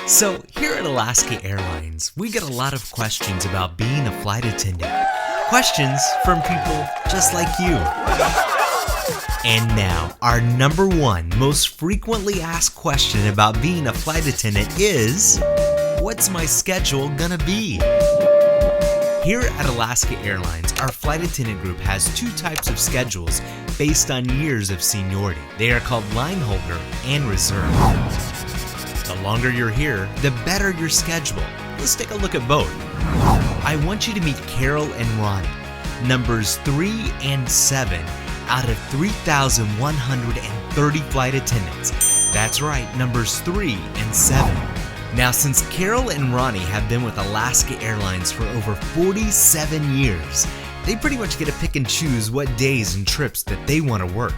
So, here at Alaska Airlines, we get a lot of questions about being a flight attendant. Questions from people just like you. And now, our number one most frequently asked question about being a flight attendant is, what's my schedule gonna be? Here at Alaska Airlines, our flight attendant group has two types of schedules based on years of seniority. They are called line holder and reserve. The longer you're here, the better your schedule. Let's take a look at both. I want you to meet Carol and Ronnie, numbers 3 and 7 out of 3,130 flight attendants. That's right, numbers 3 and 7. Now, since Carol and Ronnie have been with Alaska Airlines for over 47 years, they pretty much get to pick and choose what days and trips that they want to work.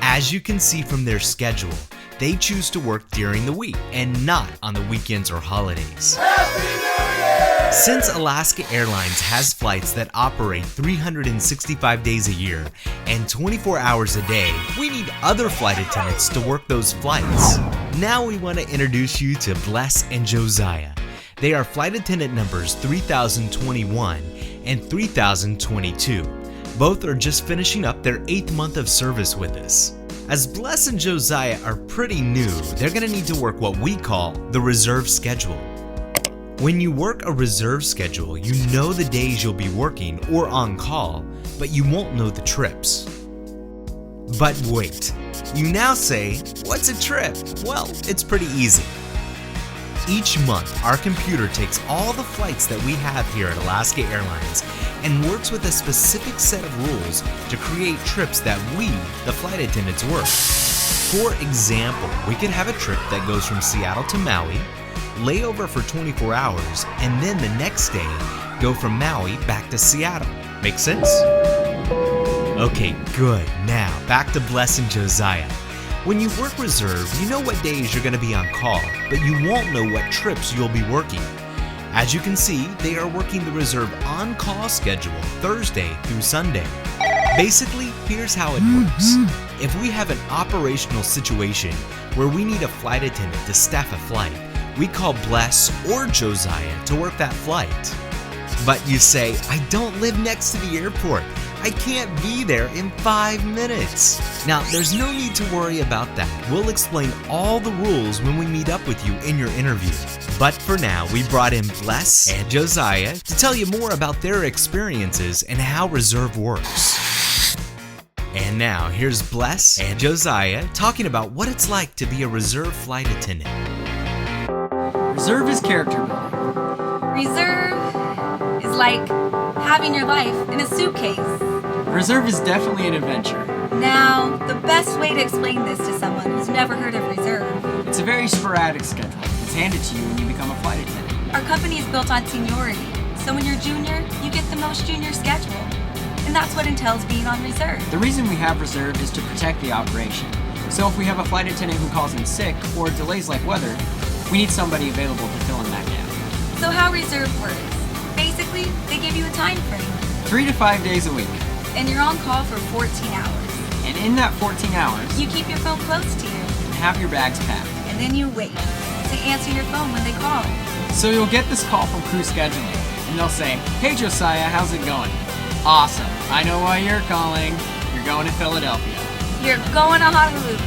As you can see from their schedule, they choose to work during the week and not on the weekends or holidays. Happy New Year! Since Alaska Airlines has flights that operate 365 days a year and 24 hours a day, we need other flight attendants to work those flights. Now we want to introduce you to Bless and Josiah. They are flight attendant numbers 3021 and 3022. Both are just finishing up their 8th month of service with us. As Bless and Josiah are pretty new, they're going to need to work what we call the reserve schedule. When you work a reserve schedule, you know the days you'll be working or on call, but you won't know the trips. But wait, you now say, what's a trip? Well, it's pretty easy. Each month, our computer takes all the flights that we have here at Alaska Airlines and works with a specific set of rules to create trips that we, the flight attendants, work. For example, we could have a trip that goes from Seattle to Maui, layover for 24 hours, and then the next day, go from Maui back to Seattle. Make sense? Okay, good. Now, back to Bless and Josiah. When you work reserve, you know what days you're going to be on call, but you won't know what trips you'll be working. As you can see, they are working the reserve on-call schedule Thursday through Sunday. Basically, here's how it works. If we have an operational situation where we need a flight attendant to staff a flight, we call Bless or Josiah to work that flight. But you say, I don't live next to the airport. I can't be there in 5 minutes. Now, there's no need to worry about that. We'll explain all the rules when we meet up with you in your interview. But for now, we brought in Bless and Josiah to tell you more about their experiences and how reserve works. And now, here's Bless and Josiah talking about what it's like to be a reserve flight attendant. Reserve is character building. Reserve is like having your life in a suitcase. Reserve is definitely an adventure. Now, the best way to explain this to someone who's never heard of reserve. It's a very sporadic schedule. It's handed to you when you become a flight attendant. Our company is built on seniority, so when you're junior, you get the most junior schedule. And that's what entails being on reserve. The reason we have reserve is to protect the operation. So if we have a flight attendant who calls in sick or delays like weather, we need somebody available to fill in that gap. So how reserve works? Basically, they give you a time frame. 3 to 5 days a week. And you're on call for 14 hours. And in that 14 hours, You keep your phone close to you. and have your bags packed. And then you wait to answer your phone when they call. So you'll get this call from crew scheduling, and they'll say, hey Josiah, how's it going? Awesome. I know why you're calling. You're going to Philadelphia. You're going to Honolulu.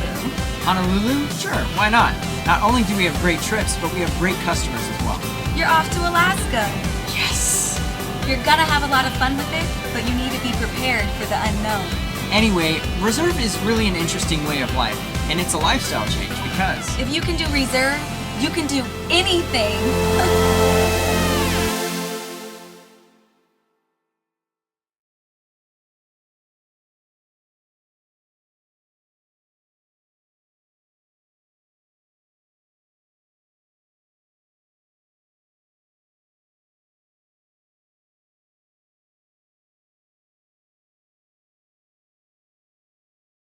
Honolulu? Sure, why not? Not only do we have great trips, but we have great customers as well. You're off to Alaska. Yes! You're gonna have a lot of fun with it, but you need to be prepared for the unknown. Anyway, reserve is really an interesting way of life, and it's a lifestyle change because If you can do reserve, you can do anything.